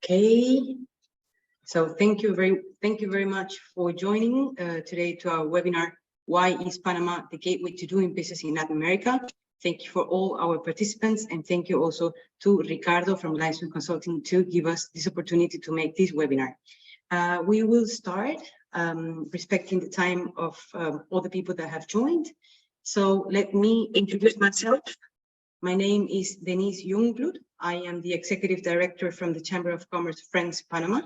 Okay, so thank you very much for joining today to our webinar, Why is Panama the Gateway to Doing Business in Latin America? Thank you for all our participants, and thank you also to Ricardo from Limestone Consulting to give us this opportunity to make this webinar. We will start respecting the time of all the people that have joined. So let me introduce myself. My name is Denise Jungbloed. I am the Executive Director from the Chamber of Commerce Franco-Panama.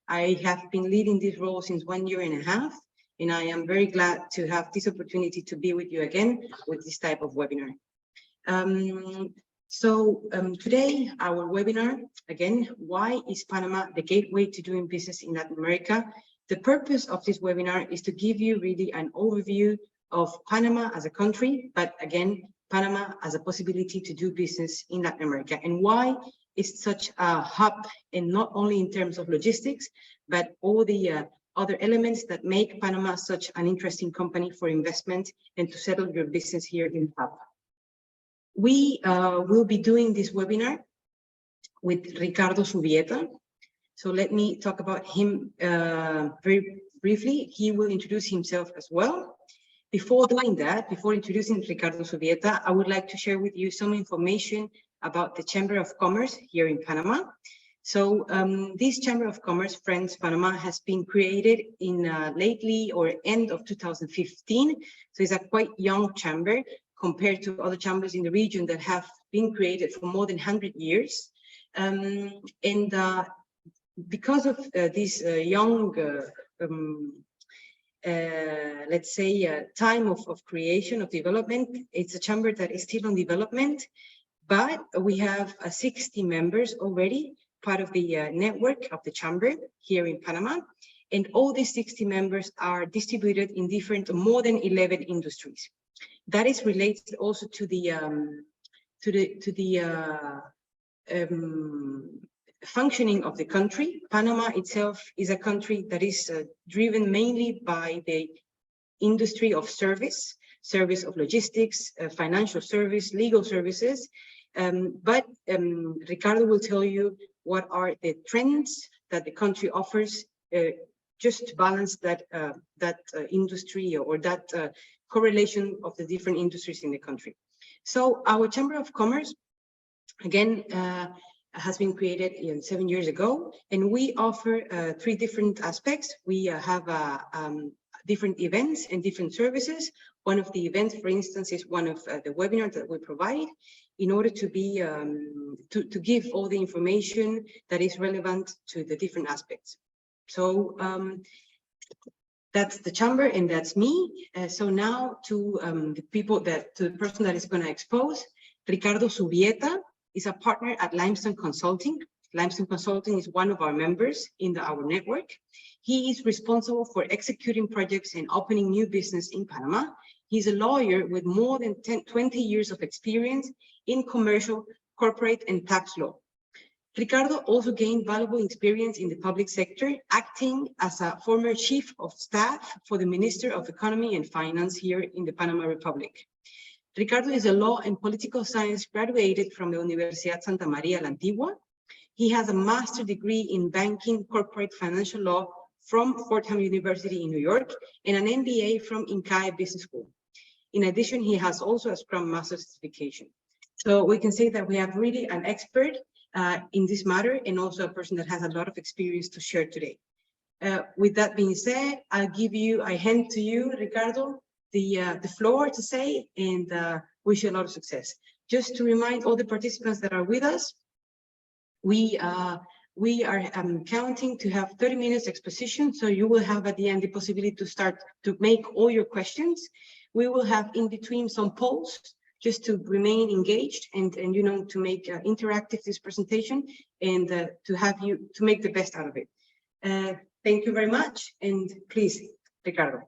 I have been leading this role since 1.5 years, and I am very glad to have this opportunity to be with you again with this type of webinar. Today, our webinar, again, why is Panama the gateway to doing business in Latin America? The purpose of this webinar is to give you really an overview of Panama as a country, but again, Panama as a possibility to do business in Latin America, and why it's such a hub, and not only in terms of logistics, but all the other elements that make Panama such an interesting company for investment and to settle your business here in the hub. We will be doing this webinar with Ricardo Zubieta. So let me talk about him very briefly. He will introduce himself as well. Before doing that, before introducing Ricardo Zubieta, I would like to share with you some information about the Chamber of Commerce here in Panama. So this Chamber of Commerce, Friends Panama, has been created in lately or end of 2015. So it's a quite young chamber compared to other chambers in the region that have been created for more than 100 years. Because of this young let's say, time of creation, of development, it's a chamber that is still on development, but we have 60 members already, part of the network of the chamber here in Panama. And all these 60 members are distributed in different, more than 11 industries. That is related also to the functioning of the country. Panama itself is a country that is driven mainly by the industry of service of logistics, financial service, legal services. But Ricardo will tell you what are the trends that the country offers just to balance that industry or that correlation of the different industries in the country. So our Chamber of Commerce, again, has been created 7 years ago, and we offer 3 different aspects. We have different events and different services. One of the events, for instance, is one of the webinars that we provide in order to be to give all the information that is relevant to the different aspects. So that's the chamber, and that's me. So now to the person that is going to expose, Ricardo Zubieta is a partner at Limestone Consulting. Limestone Consulting is one of our members in our network. He is responsible for executing projects and opening new business in Panama. He's a lawyer with more than 20 years of experience in commercial, corporate, and tax law. Ricardo also gained valuable experience in the public sector, acting as a former chief of staff for the Minister of Economy and Finance here in the Panama Republic. Ricardo is a law and political science graduated from the Universidad Santa Maria La Antigua. He has a master's degree in banking, corporate financial law from Fordham University in New York, and an MBA from INCAE Business School. In addition, he has also a Scrum Master certification. So we can say that we have really an expert in this matter, and also a person that has a lot of experience to share today. With that being said, I hand to you, Ricardo, the floor to say, and wish you a lot of success. Just to remind all the participants that are with us, we are counting to have 30 minutes exposition, so you will have at the end the possibility to start to make all your questions. We will have in between some polls just to remain engaged and you know, to make interactive this presentation, and to have you to make the best out of it. Thank you very much, and please, Ricardo.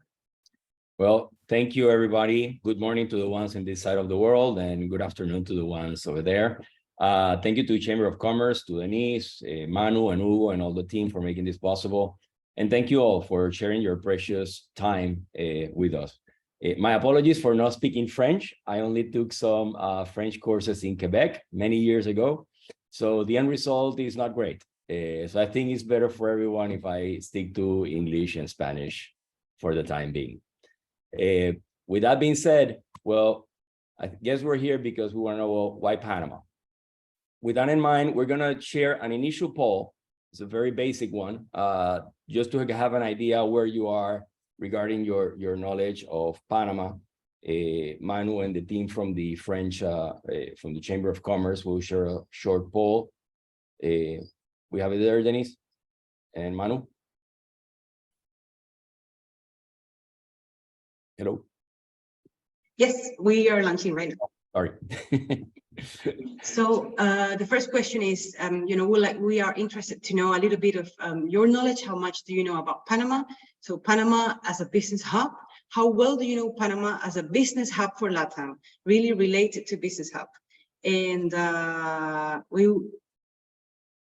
Well, thank you, everybody. Good morning to the ones in this side of the world, and good afternoon to the ones over there. Thank you to the Chamber of Commerce, to Denise, Manu, and Hugo, and all the team for making this possible. And thank you all for sharing your precious time with us. My apologies for not speaking French. I only took some French courses in Quebec many years ago, so the end result is not great. So I think it's better for everyone if I stick to English and Spanish for the time being. With that being said, well, I guess we're here because we want to know, well, why Panama? With that in mind, we're going to share an initial poll. It's a very basic one, just to have an idea where you are regarding your knowledge of Panama. Manu and the team from the French, from the Chamber of Commerce will share a short poll. We have it there, Denise and Manu. Hello. Yes, we are launching right now. Sorry. So the first question is, we are interested to know a little bit of your knowledge. How much do you know about Panama? So Panama as a business hub. How well do you know Panama as a business hub for LATAM? Really related to business hub. And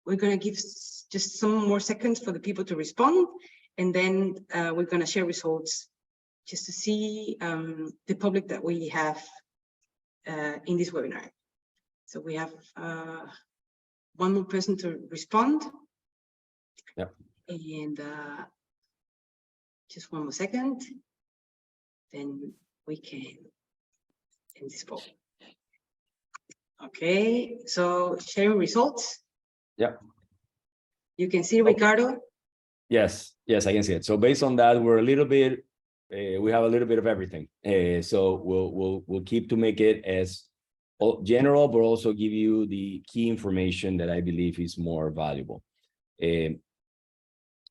we're going to give just some more seconds for the people to respond. And then we're going to share results just to see the public that we have in this webinar. So we have one more person to respond. Yep. And just one more second, then we can end this poll. Okay, so sharing results. Yep. You can see Ricardo. Yes, I can see it. So based on that, we're a little bit, we have a little bit of everything. So we'll keep to make it as general, but also give you the key information that I believe is more valuable.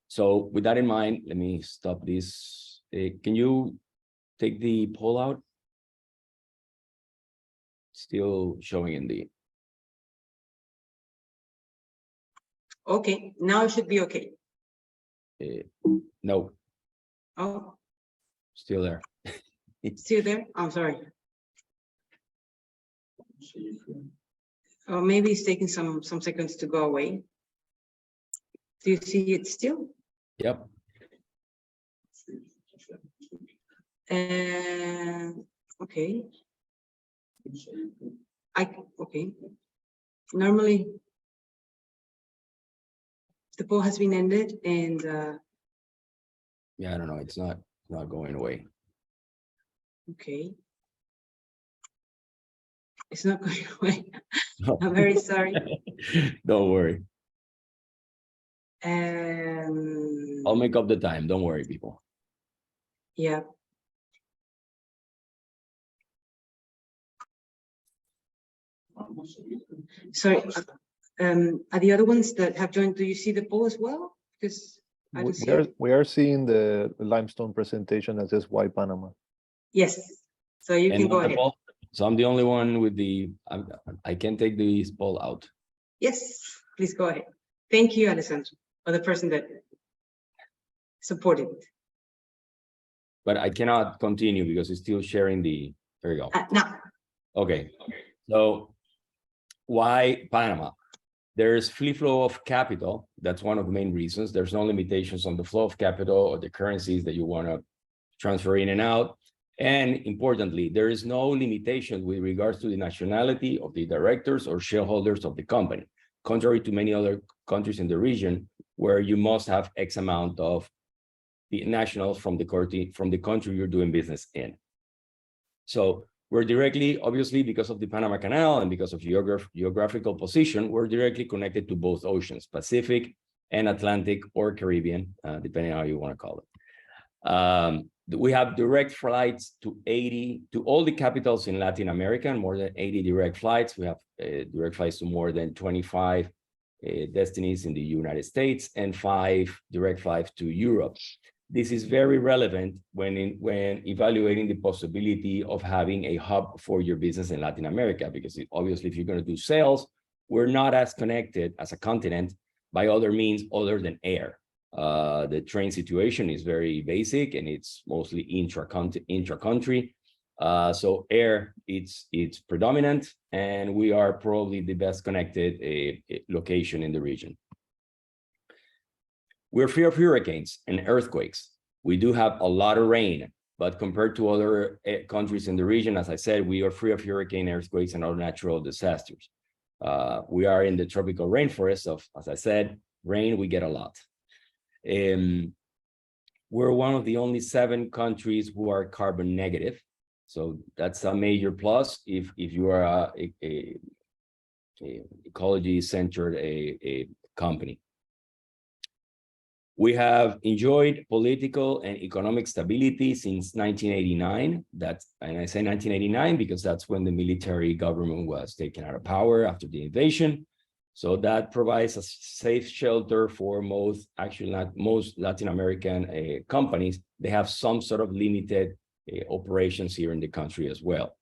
So with that in mind, let me stop this. Can you take the poll out? Still showing in the. Okay, now it should be okay. No. Oh. Still there. It's still there? I'm sorry. Or maybe it's taking some seconds to go away. Do you see it still? Yep. Okay. Okay. Normally, the poll has been ended, and yeah, I don't know. It's not going away. Okay. It's not going away. I'm very sorry. Don't worry. I'll make up the time. Don't worry, people. Yeah. Sorry. Are the other ones that have joined, do you see the poll as well? Because I don't see it. We are seeing the Limestone presentation as just why Panama. Yes. So you can go ahead. So I'm the only one with the, I can take this poll out. Yes, please go ahead. Thank you, Alessandro, or the person that supported it. But I cannot continue because it's still sharing the, there you go. No. Okay. So why Panama? There's free flow of capital. That's one of the main reasons. There's no limitations on the flow of capital or the currencies that you want to transfer in and out. And importantly, there is no limitation with regards to the nationality of the directors or shareholders of the company, contrary to many other countries in the region, where you must have X amount of the nationals from the country you're doing business in. So we're directly, obviously, because of the Panama Canal and because of geographical position, we're directly connected to both oceans, Pacific and Atlantic or Caribbean, depending on how you want to call it. We have direct flights to all the capitals in Latin America, more than 80 direct flights. We have direct flights to more than 25 destinies in the United States and 5 direct flights to Europe. This is very relevant when evaluating the possibility of having a hub for your business in Latin America, because obviously if you're going to do sales, we're not as connected as a continent by other means other than air. The train situation is very basic and it's mostly intra-country. So air, it's predominant, and we are probably the best connected location in the region. We're free of hurricanes and earthquakes. We do have a lot of rain, but compared to other countries in the region, as I said, we are free of hurricane, earthquakes, and other natural disasters. We are in the tropical rainforest of, as I said, Rain, we get a lot. We're one of the only 7 countries who are carbon negative. So that's a major plus if you are a ecology-centered a company. We have enjoyed political and economic stability since 1989. And I say 1989 because that's when the military government was taken out of power after the invasion. So that provides a safe shelter for most Latin American companies. They have some sort of limited operations here in the country as well.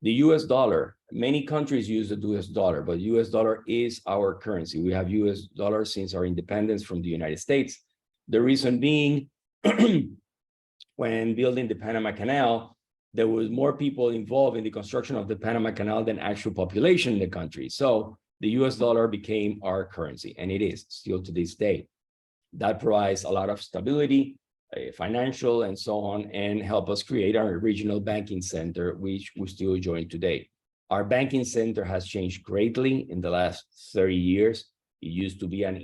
The US dollar, many countries use the US dollar, but US dollar is our currency. We have US dollar since our independence from the United States. The reason being, when building the Panama Canal, there was more people involved in the construction of the Panama Canal than actual population in the country. So the US dollar became our currency, and it is still to this day. That provides a lot of stability, financial and so on, and help us create our regional banking center, which we still enjoy today. Our banking center has changed greatly in the last 30 years. It used to be an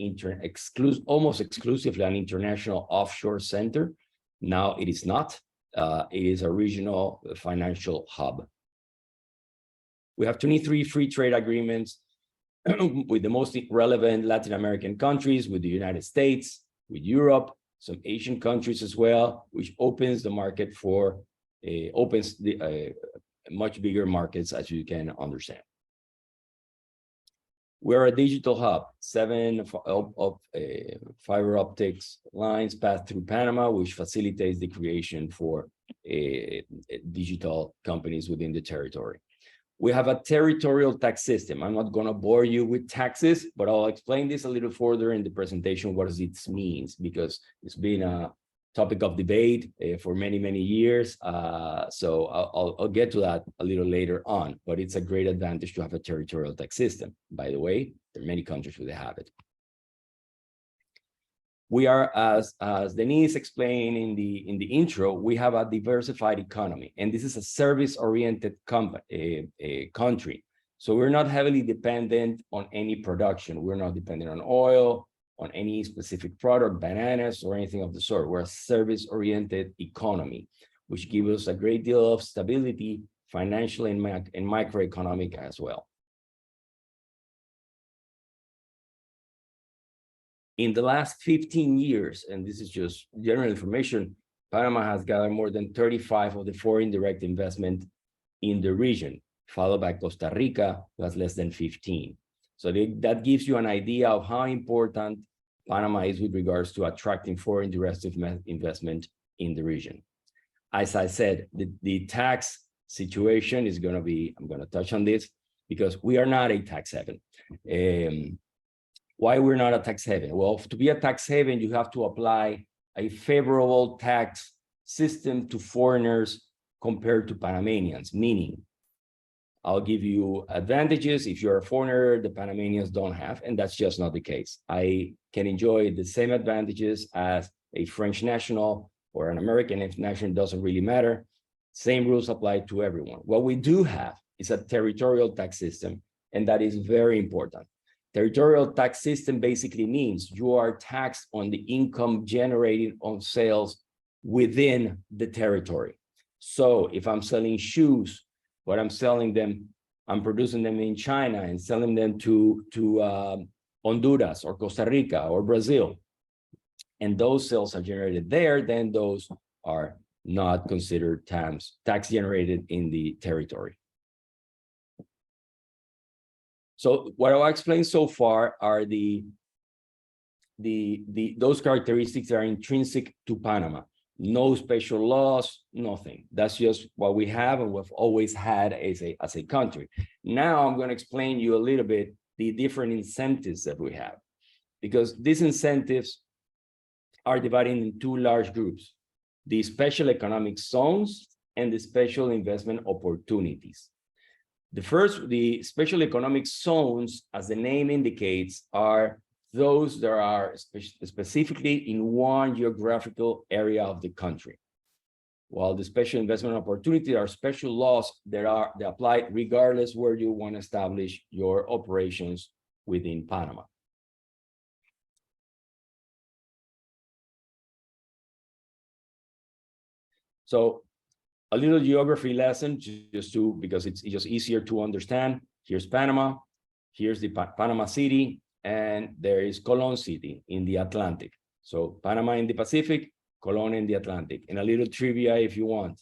almost exclusively an international offshore center. Now it is not. It is a regional financial hub. We have 23 free trade agreements with the most relevant Latin American countries, with the United States, with Europe, some Asian countries as well, which opens the market for, opens the much bigger markets, as you can understand. We're a digital hub. 7 fiber optics lines pass through Panama, which facilitates the creation for digital companies within the territory. We have a territorial tax system. I'm not going to bore you with taxes, but I'll explain this a little further in the presentation, what does it mean, because it's been a topic of debate for many, many years. So I'll get to that a little later on, but it's a great advantage to have a territorial tax system. By the way, there are many countries where they have it. We are, as Denise explained in the intro, we have a diversified economy, and this is a service-oriented country. So we're not heavily dependent on any production. We're not dependent on oil, on any specific product, bananas, or anything of the sort. We're a service-oriented economy, which gives us a great deal of stability, financial and microeconomic as well. In the last 15 years, and this is just general information, Panama has gathered more than 35 of the foreign direct investment in the region, followed by Costa Rica, who has less than 15. So that gives you an idea of how important Panama is with regards to attracting foreign direct investment in the region. As I said, the tax situation is going to be, I'm going to touch on this, because we are not a tax haven. Why we're not a tax haven? Well, to be a tax haven, you have to apply a favorable tax system to foreigners compared to Panamanians, meaning I'll give you advantages if you're a foreigner the Panamanians don't have, and that's just not the case. I can enjoy the same advantages as a French national or an American national, doesn't really matter. Same rules apply to everyone. What we do have is a territorial tax system, and that is very important. Territorial tax system basically means you are taxed on the income generated on sales within the territory. So if I'm selling shoes, but I'm selling them, I'm producing them in China and selling them to Honduras or Costa Rica or Brazil, and those sales are generated there, then those are not considered tax generated in the territory. So what I'll explain so far are those characteristics that are intrinsic to Panama. No special laws, nothing. That's just what we have and we've always had as a country. Now I'm going to explain you a little bit the different incentives that we have, because these incentives are divided in 2 large groups: the special economic zones and the special investment opportunities. The special economic zones, as the name indicates, are those that are specifically in one geographical area of the country. while the special investment opportunity are special laws that apply regardless where you want to establish your operations within Panama. So a little geography lesson, because it's just easier to understand. Here's Panama, here's the Panama City, and there is Colón City in the Atlantic. So Panama in the Pacific, Colón in the Atlantic. And a little trivia if you want.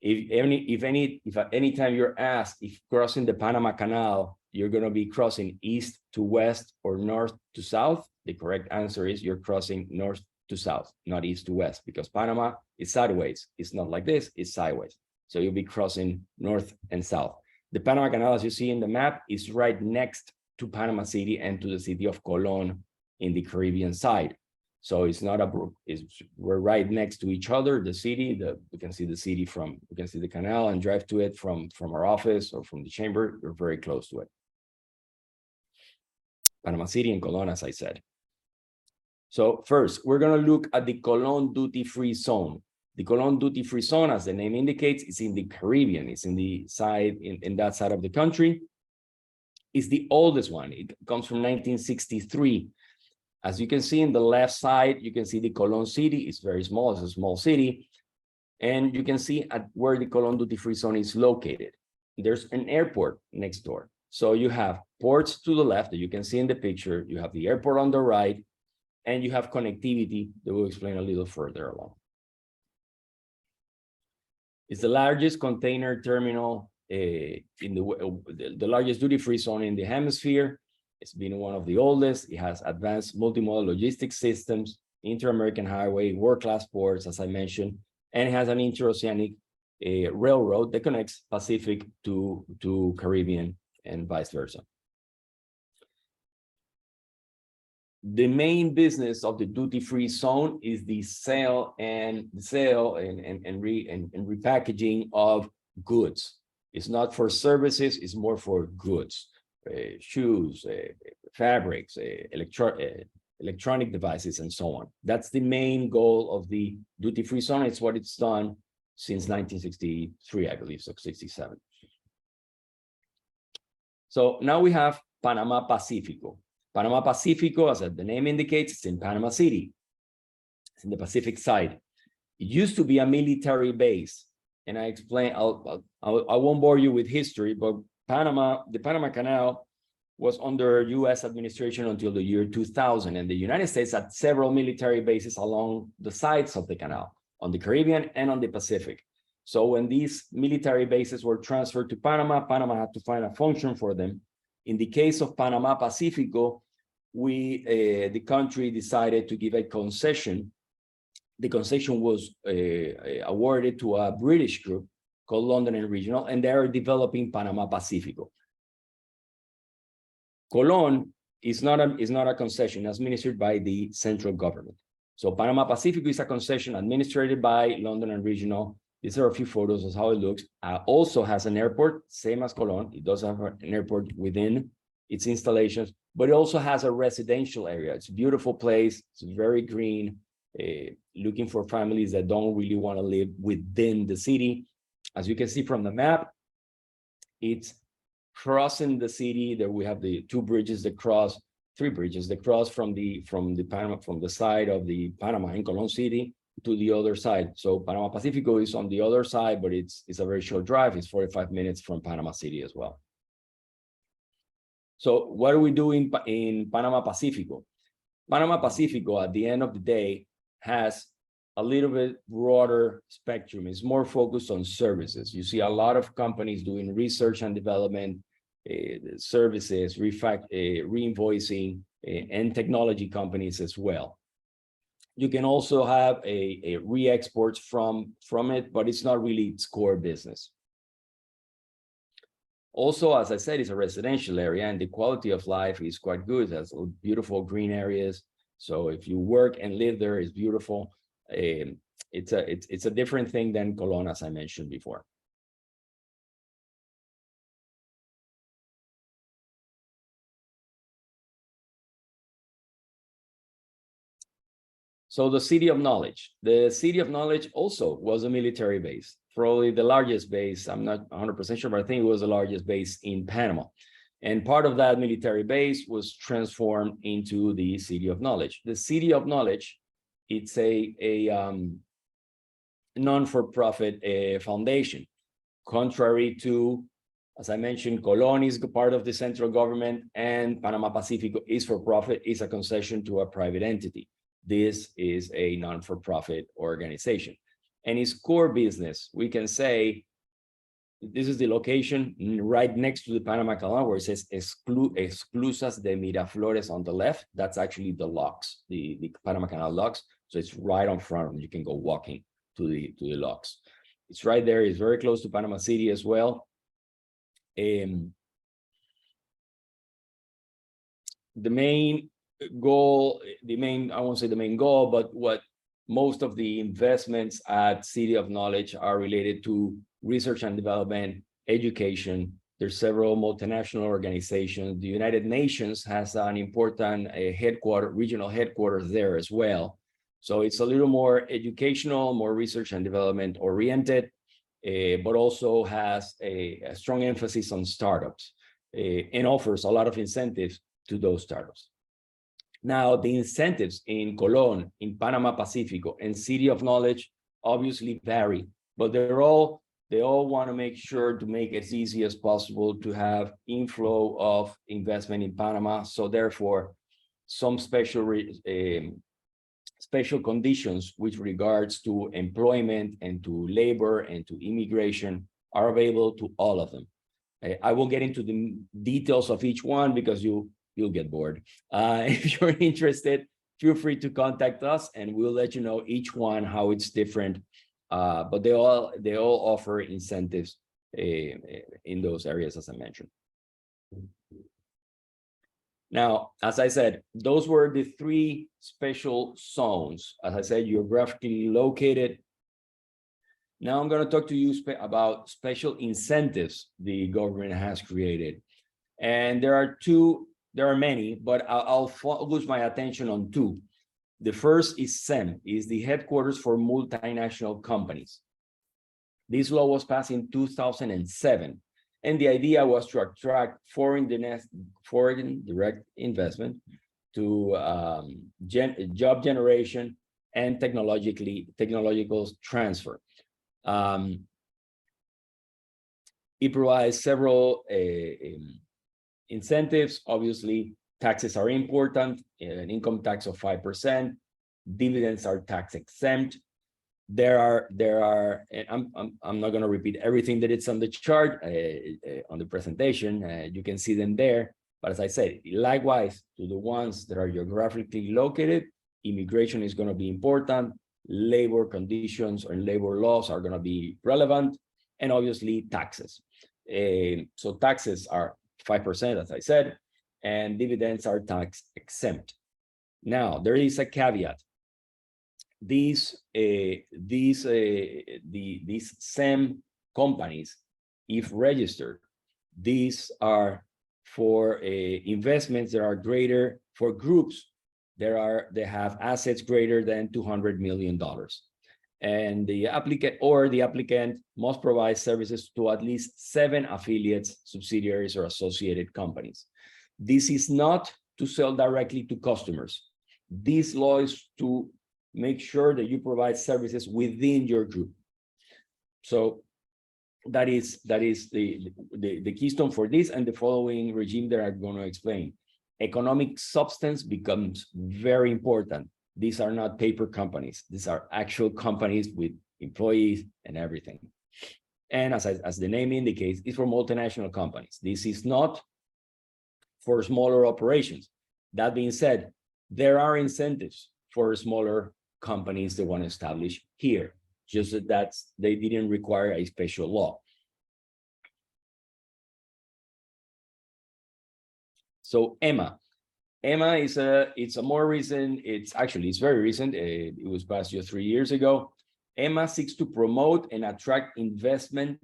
If any time you're asked if crossing the Panama Canal, you're going to be crossing east to west or north to south, the correct answer is you're crossing north to south, not east to west, because Panama is sideways. It's not like this, it's sideways. So you'll be crossing north and south. The Panama Canal, as you see in the map, is right next to Panama City and to the city of Colón in the Caribbean side. So it's not a brook, we're right next to each other, the city, we can see the city we can see the canal and drive to it from our office or from the chamber. We're very close to it. Panama City and Colón, as I said. So first, we're going to look at the Colón duty-free zone. The Colón duty-free zone, as the name indicates, is in the Caribbean. It's in the side, in that side of the country. It's the oldest one. It comes from 1963. As you can see in the left side, you can see the Colón City. It's very small. It's a small city. And you can see at where the Colón duty-free zone is located. There's an airport next door. So you have ports to the left that you can see in the picture. You have the airport on the right. And you have connectivity that we'll explain a little further along. It's the largest container terminal in the largest duty-free zone in the hemisphere. It's been one of the oldest. It has advanced multimodal logistics systems, inter-American highway, world-class ports, as I mentioned, and it has an interoceanic railroad that connects Pacific to Caribbean and vice versa. The main business of the duty-free zone is the sale and repackaging of goods. It's not for services, it's more for goods, shoes, fabrics, electronic devices, and so on. That's the main goal of the duty-free zone. It's what it's done since 1963, I believe, so 67. So now we have Panama Pacifico. Panama Pacifico, as the name indicates, it's in Panama City. It's in the Pacific side. It used to be a military base. And I explain, I won't bore you with history, but the Panama Canal was under US administration until the year 2000. And the United States had several military bases along the sides of the canal, on the Caribbean and on the Pacific. So when these military bases were transferred to Panama, Panama had to find a function for them. In the case of Panama Pacifico, the country decided to give a concession. The concession was awarded to a British group called London and Regional, and they are developing Panama Pacifico. Colón is not a concession administered by the central government. So Panama Pacifico is a concession administered by London and Regional. These are a few photos of how it looks. Also has an airport, same as Colón. It does have an airport within its installations, but it also has a residential area. It's a beautiful place. It's very green, looking for families that don't really want to live within the city. As you can see from the map, it's crossing the city. There we have the three bridges that cross from the side of the Panama in Colón City to the other side. So Panama Pacifico is on the other side, but it's a very short drive. It's 45 minutes from Panama City as well. So what do we do in Panama Pacifico? Panama Pacifico, at the end of the day, has a little bit broader spectrum. It's more focused on services. You see a lot of companies doing research and development, services, reinvoicing, and technology companies as well. You can also have a re-exports from it, but it's not really its core business. Also, as I said, it's a residential area and the quality of life is quite good. It has beautiful green areas. So if you work and live there, it's beautiful. It's a different thing than Colón, as I mentioned before. So the City of Knowledge. The City of Knowledge also was a military base, probably the largest base. I'm not 100% sure, but I think it was the largest base in Panama. And part of that military base was transformed into the City of Knowledge. The City of Knowledge, it's a non-for-profit foundation, contrary to, as I mentioned, Colón is part of the central government and Panama Pacifico is for profit, is a concession to a private entity. This is a non-for-profit organization. And its core business, we can say, this is the location right next to the Panama Canal where it says Esclusas de Miraflores on the left. That's actually the locks, the Panama Canal locks. So it's right on front. You can go walking to the locks. It's right there. It's very close to Panama City as well. The main goal, I won't say the main goal, but what most of the investments at City of Knowledge are related to research and development, education. There's several multinational organizations. The United Nations has an important regional headquarters there as well. So it's a little more educational, more research and development oriented, but also has a strong emphasis on startups and offers a lot of incentives to those startups. Now, the incentives in Colón, in Panama Pacifico, and City of Knowledge obviously vary, but they all want to make sure to make it as easy as possible to have inflow of investment in Panama. So therefore, some special conditions with regards to employment and to labor and to immigration are available to all of them. I won't get into the details of each one because you'll get bored. If you're interested, feel free to contact us and we'll let you know each one how it's different. But they all offer incentives in those areas, as I mentioned. Now, as I said, those were the three special zones, as I said, geographically located. Now I'm going to talk to you about special incentives the government has created. And there are many, but I'll focus my attention on two. The first is SEM, is the headquarters for multinational companies. This law was passed in 2007. And the idea was to attract foreign direct investment to job generation and technological transfer. It provides several incentives. Obviously, taxes are important, an income tax of 5%. Dividends are tax exempt. There are, and I'm not going to repeat everything that it's on the chart, on the presentation. You can see them there. But as I said, likewise, to the ones that are geographically located, immigration is going to be important. Labor conditions and labor laws are going to be relevant. And obviously, taxes. So taxes are 5%, as I said, and dividends are tax exempt. Now, there is a caveat. These SEM companies, if registered, these are for investments that are greater, for groups that have assets greater than $200 million. And the applicant must provide services to at least 7 affiliates, subsidiaries, or associated companies. This is not to sell directly to customers. This law is to make sure that you provide services within your group. So that is the keystone for this and the following regime that I'm going to explain. Economic substance becomes very important. These are not paper companies. These are actual companies with employees and everything. And as the name indicates, it's for multinational companies. This is not for smaller operations. That being said, there are incentives for smaller companies that want to establish here, just that they didn't require a special law. So EMA is it's a more recent, it's very recent. It was passed just 3 years ago. EMA seeks to promote and attract investment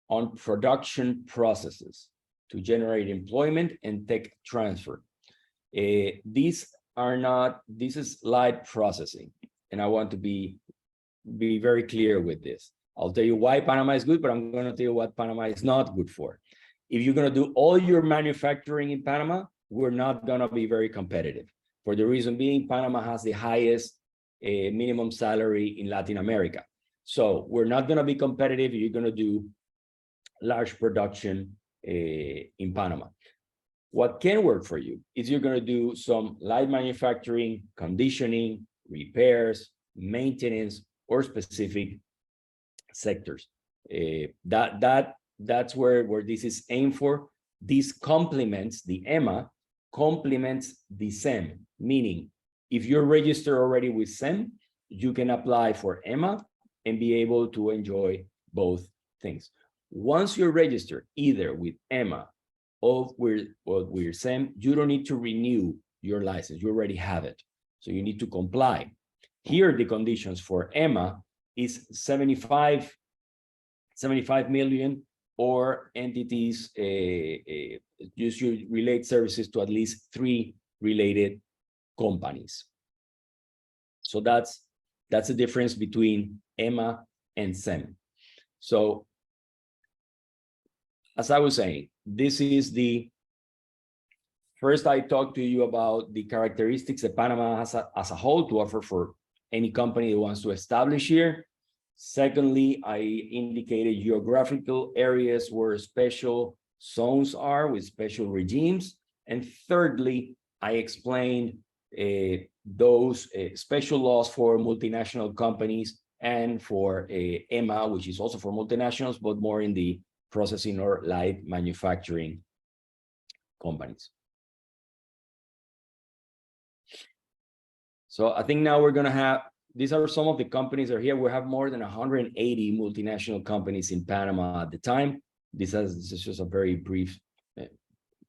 on production processes to generate employment and tech transfer. This is light processing. and I want to be very clear with this. I'll tell you why Panama is good, but I'm going to tell you what Panama is not good for. If you're going to do all your manufacturing in Panama, we're not going to be very competitive. For the reason being, Panama has the highest minimum salary in Latin America. So we're not going to be competitive if you're going to do large production in Panama. What can work for you is you're going to do some light manufacturing, conditioning, repairs, maintenance, or specific sectors. That's where this is aimed for. This complements the EMA, complements the SEM, meaning if you're registered already with SEM, you can apply for EMA and be able to enjoy both things. Once you're registered either with EMA or with SEM, you don't need to renew your license. You already have it. So you need to comply. Here, the conditions for EMA is 75 million, or entities you should relate services to at least 3 related companies. So that's the difference between EMA and SEM. So as I was saying, this is the first. I talked to you about the characteristics that Panama has as a whole to offer for any company that wants to establish here. Secondly, I indicated geographical areas where special zones are with special regimes. And thirdly, I explained those special laws for multinational companies and for EMA, which is also for multinationals, but more in the processing or light manufacturing companies. So I think now we're going to have, these are some of the companies that are here. We have more than 180 multinational companies in Panama at the time. This is just a very brief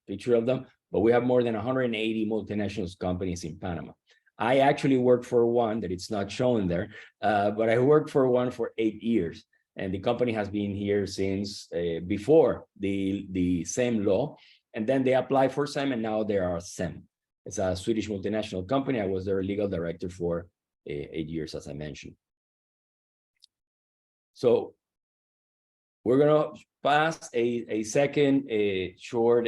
picture of them, but we have more than 180 multinational companies in Panama. I actually worked for one that it's not shown there, but I worked for one for 8 years. And the company has been here since before the SEM law. And then they applied for SEM, and now they are SEM. It's a Swedish multinational company. I was their legal director for 8 years, as I mentioned. So we're going to pass a second short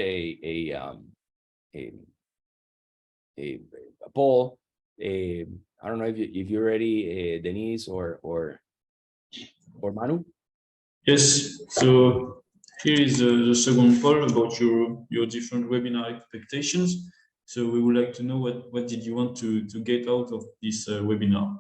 poll. I don't know if you're ready, Denise or Manu. Yes. So here is the second poll about your different webinar expectations. So we would like to know what did you want to get out of this webinar?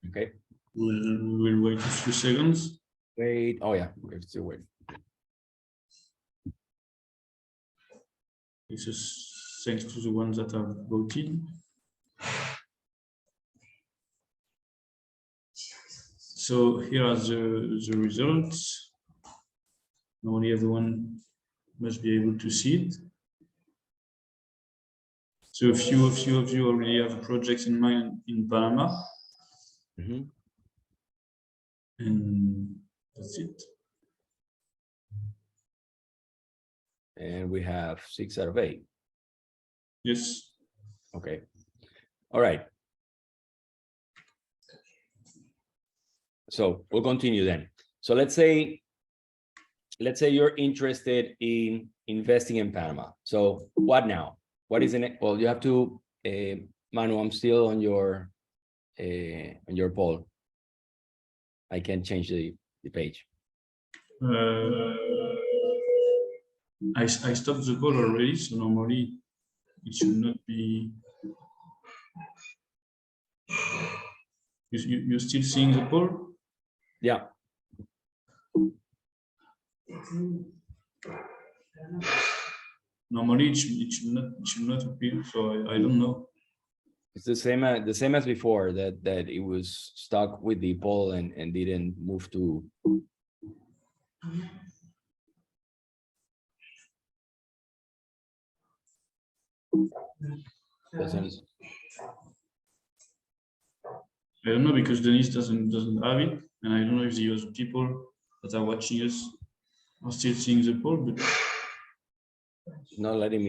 Okay. We'll wait a few seconds. Wait. Oh yeah, we're still waiting. This is thanks to the ones that have voted. So here are the results. Normally everyone must be able to see it. So a few of you already have projects in mind in Panama. Mm-hmm. And that's it. And we have 6 out of 8. Yes. Okay. All right. So we'll continue then. So let's say you're interested in investing in Panama. So what now? What is in it? Well, you have to, Manu, I'm still on your poll. I can't change the page. I stopped the poll already, so normally it should not be. You're still seeing the poll? Yeah. Normally it should not appear, so I don't know. It's the same as before, that it was stuck with the poll and didn't move to. I don't know, because Denise doesn't have it, and I don't know if the other people that are watching us are still seeing the poll, but It's not letting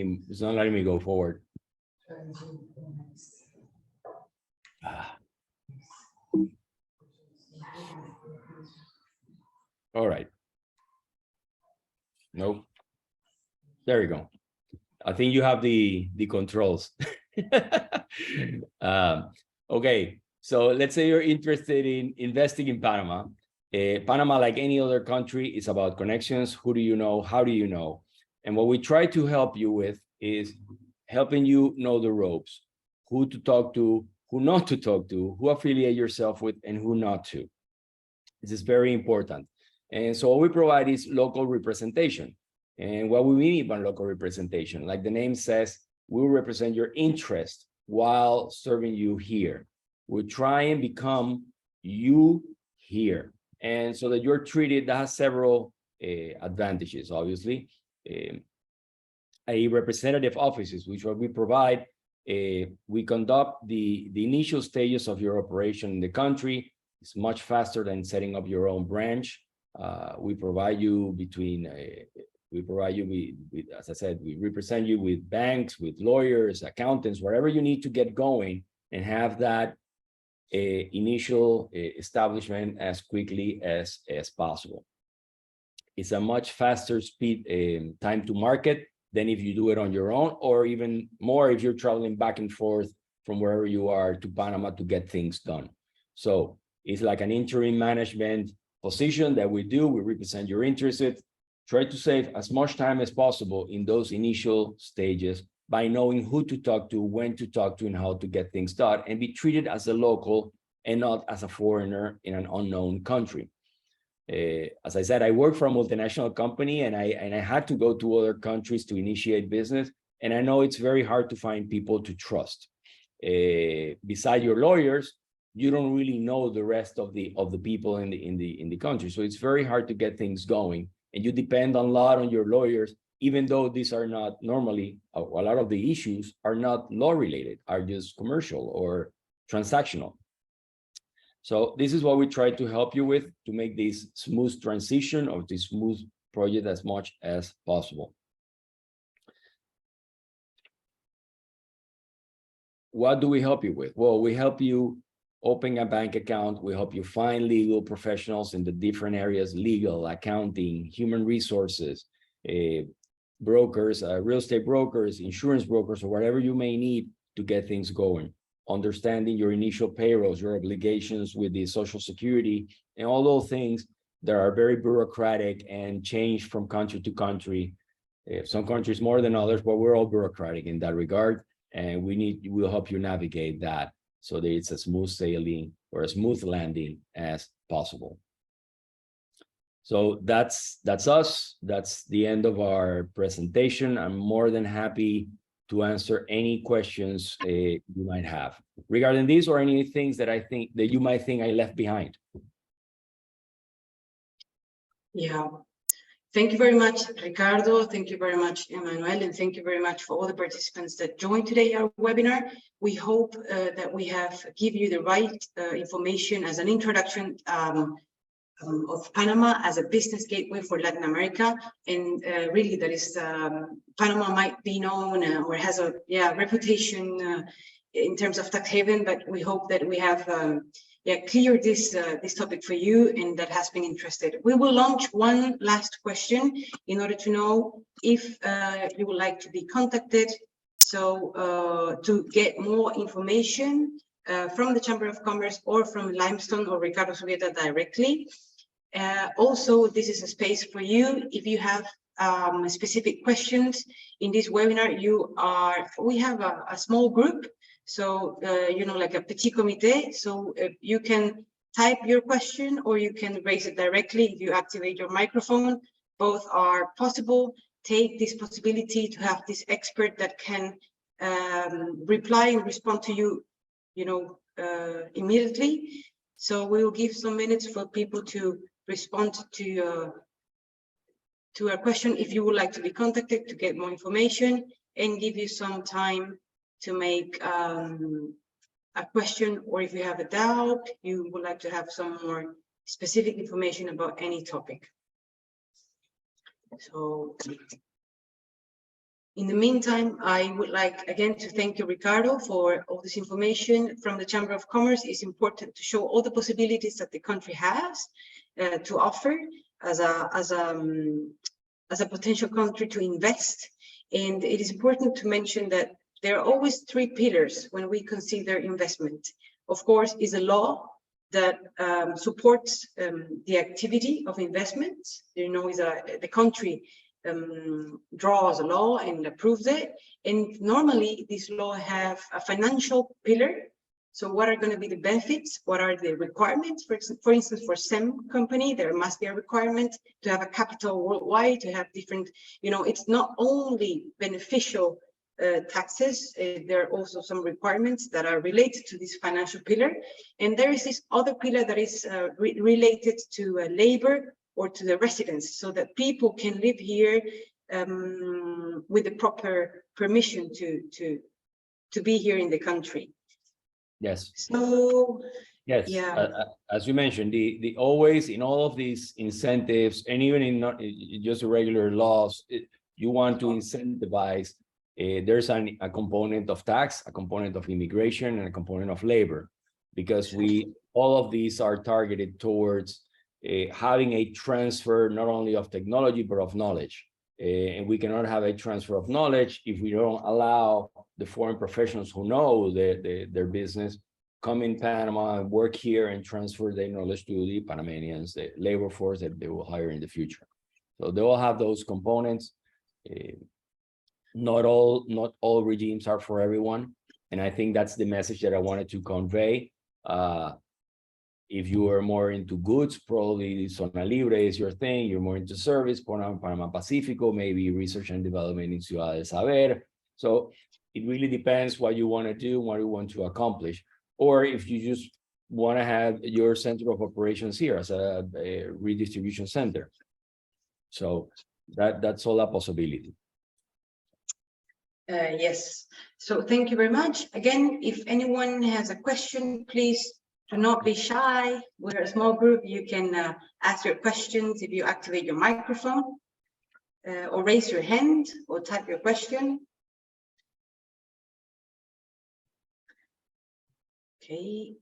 me go forward. Ah. All right. Nope. There you go. I think you have the controls. Okay, so let's say you're interested in investing in Panama. Panama, like any other country, is about connections. Who do you know? How do you know? And what we try to help you with is helping you know the ropes, who to talk to, who not to talk to, who affiliate yourself with, and who not to. This is very important. And so what we provide is local representation. And what we mean by local representation, like the name says, we will represent your interest while serving you here. We try and become you here. And so that you're treated, that has several advantages, obviously. A representative offices, which what we provide, we conduct the initial stages of your operation in the country. It's much faster than setting up your own branch. We provide you with, as I said, we represent you with banks, with lawyers, accountants, wherever you need to get going and have that initial establishment as quickly as possible. It's a much faster speed time to market than if you do it on your own, or even more if you're traveling back and forth from wherever you are to Panama to get things done. So it's like an interim management position that we do. We represent your interests. Try to save as much time as possible in those initial stages by knowing who to talk to, when to talk to, and how to get things done, and be treated as a local and not as a foreigner in an unknown country. As I said, I work for a multinational company, and I had to go to other countries to initiate business, and I know it's very hard to find people to trust. Beside your lawyers, you don't really know the rest of the people in the country, so it's very hard to get things going. And you depend a lot on your lawyers, even though these are not normally, a lot of the issues are not law related, are just commercial or transactional. So this is what we try to help you with to make this smooth transition or this smooth project as much as possible. What do we help you with? Well, we help you open a bank account. We help you find legal professionals in the different areas: legal, accounting, human resources, brokers, real estate brokers, insurance brokers, or whatever you may need to get things going. Understanding your initial payrolls, your obligations with the Social Security, and all those things that are very bureaucratic and change from country to country. Some countries more than others, but we're all bureaucratic in that regard. And we'll help you navigate that so that it's a smooth sailing or a smooth landing as possible. So that's us. That's the end of our presentation. I'm more than happy to answer any questions you might have regarding these, or any things that you might think I left behind. Yeah. Thank you very much, Ricardo. Thank you very much, Emmanuel, and thank you very much for all the participants that joined today our webinar. We hope that we have given you the right information as an introduction of Panama as a business gateway for Latin America, and really that is Panama might be known or has a reputation in terms of tax haven, but we hope that we have cleared this topic for you and that has been interested. We will launch one last question in order to know if you would like to be contacted. So to get more information from the Chamber of Commerce or from Limestone or Ricardo Zubieta directly. Also, this is a space for you. If you have specific questions in this webinar, we have a small group. So, like a petit comité. So you can type your question or you can raise it directly if you activate your microphone. Both are possible. Take this possibility to have this expert that can reply and respond to you, immediately. So we will give some minutes for people to respond to a question if you would like to be contacted to get more information, and give you some time to make a question, or if you have a doubt, you would like to have some more specific information about any topic. So in the meantime, I would like again to thank you, Ricardo, for all this information from the Chamber of Commerce. It's important to show all the possibilities that the country has to offer as a potential country to invest. And it is important to mention that there are always three pillars when we consider investment. Of course, is a law that supports the activity of investments. You know, the country draws a law and approves it. And normally this law have a financial pillar. So what are going to be the benefits? What are the requirements? For instance, for some company, there must be a requirement to have a capital worldwide, to have different, you know, it's not only beneficial taxes, there are also some requirements that are related to this financial pillar. And there is this other pillar that is related to labor or to the residents, so that people can live here with the proper permission to be here in the country. Yes. So yes, yeah. As you mentioned, the always in all of these incentives, and even in not just regular laws, you want to incentivize. There's a component of tax, a component of immigration, and a component of labor, because all of these are targeted towards having a transfer not only of technology but of knowledge. And we cannot have a transfer of knowledge if we don't allow the foreign professionals who know their business come in Panama and work here and transfer their knowledge to the Panamanians, the labor force that they will hire in the future. So they all have those components. Not all regimes are for everyone, and I think that's the message that I wanted to convey. If you are more into goods, probably Zona Libre is your thing. You're more into service, Panama Pacifico, maybe research and development in Ciudad del Saber. So it really depends what you want to do, what you want to accomplish. Or if you just want to have your center of operations here as a redistribution center. So that's all a possibility. Yes. So thank you very much. Again, if anyone has a question, please do not be shy. We're a small group. You can ask your questions if you activate your microphone or raise your hand or type your question. Okay.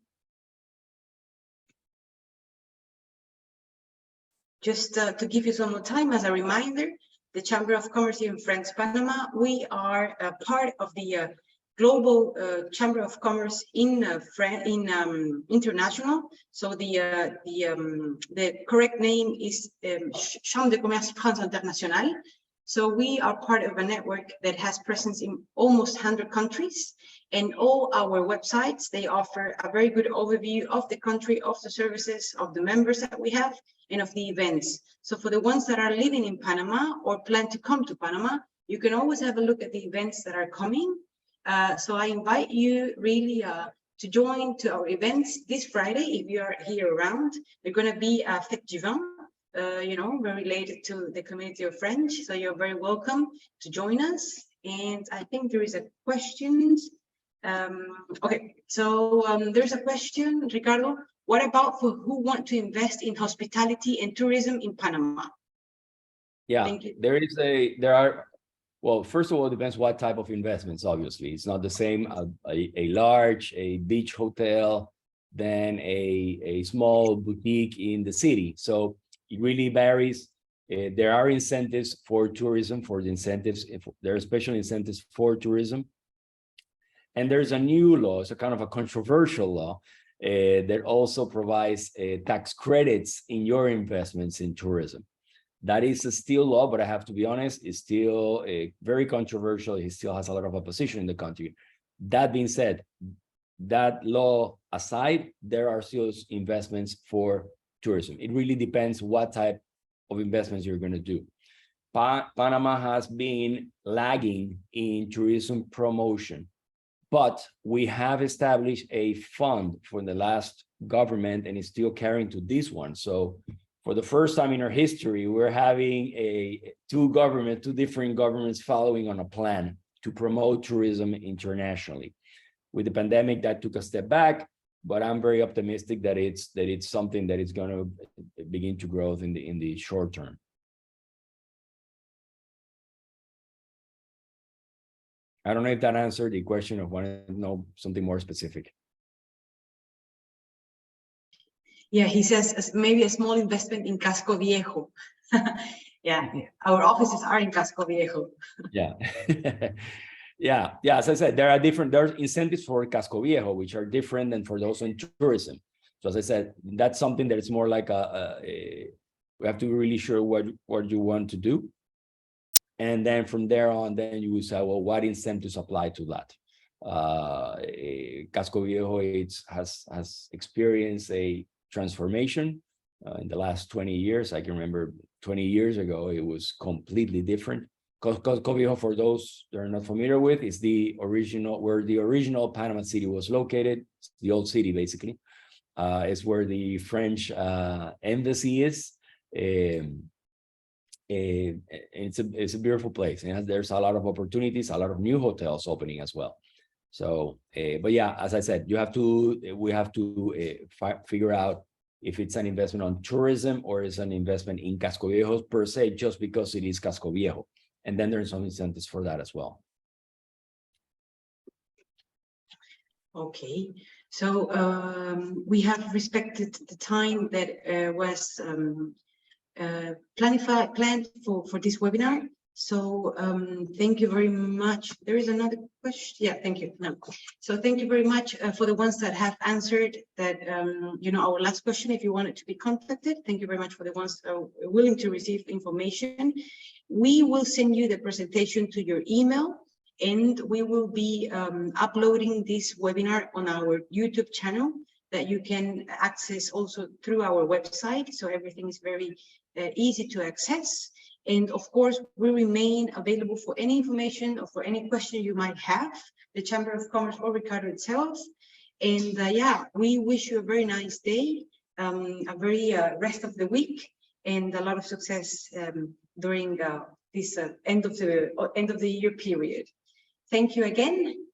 Just to give you some more time as a reminder, the Chamber of Commerce here in Franco-Panama, we are a part of the global Chamber of Commerce in international. So the correct name is Chambre de Commerce France Internationale. So we are part of a network that has presence in almost 100 countries, and all our websites, they offer a very good overview of the country, of the services, of the members that we have, and of the events. So for the ones that are living in Panama or plan to come to Panama, you can always have a look at the events that are coming. So I invite you really to join to our events this Friday. If you are here around, they're going to be a Fête du Vin, you know, related to the community of French. So you're very welcome to join us. And I think there is a question. Okay, so there's a question, Ricardo. What about for who want to invest in hospitality and tourism in Panama? Yeah, there are, well, first of all, it depends what type of investments, obviously. It's not the same, a large beach hotel than a small boutique in the city. So it really varies. There are incentives for tourism, there are special incentives for tourism. And there's a new law, it's a kind of a controversial law, that also provides tax credits in your investments in tourism. That is a still law, but I have to be honest, it's still very controversial. It still has a lot of opposition in the country. That being said, that law aside, there are still investments for tourism. It really depends what type of investments you're going to do. Panama has been lagging in tourism promotion, but we have established a fund for the last government and it's still carrying to this one. So for the first time in our history, we're having two different governments following on a plan to promote tourism internationally. With the pandemic, that took a step back, but I'm very optimistic that it's something that is going to begin to grow in the short term. I don't know if that answered the question of wanting to know something more specific. Yeah, he says maybe a small investment in Casco Viejo. Yeah, our offices are in Casco Viejo. Yeah. Yeah. As I said, there's incentives for Casco Viejo, which are different than for those in tourism. So as I said, that's something that is more like we have to be really sure what you want to do. And then from there on, then you will say, well, what incentives apply to that? Casco Viejo has experienced a transformation in the last 20 years. I can remember 20 years ago, it was completely different. Casco Viejo, for those that are not familiar with, is where the original Panama City was located. It's the old city, basically. It's where the French embassy is. It's a beautiful place, and there's a lot of opportunities, a lot of new hotels opening as well. So, but yeah, as I said, we have to figure out if it's an investment on tourism or it's an investment in Casco Viejo per se, just because it is Casco Viejo. And then there's some incentives for that as well. Okay, so we have respected the time that was planned for this webinar. So thank you very much. There is another question. Yeah, thank you. No. So thank you very much for the ones that have answered that, our last question, if you wanted to be contacted. Thank you very much for the ones willing to receive information. We will send you the presentation to your email, and we will be uploading this webinar on our YouTube channel that you can access also through our website. So everything is very easy to access. And of course, we remain available for any information or for any question you might have, the Chamber of Commerce or Ricardo itself. And yeah, we wish you a very nice day, a very rest of the week, and a lot of success during this end of the year period. Thank you again.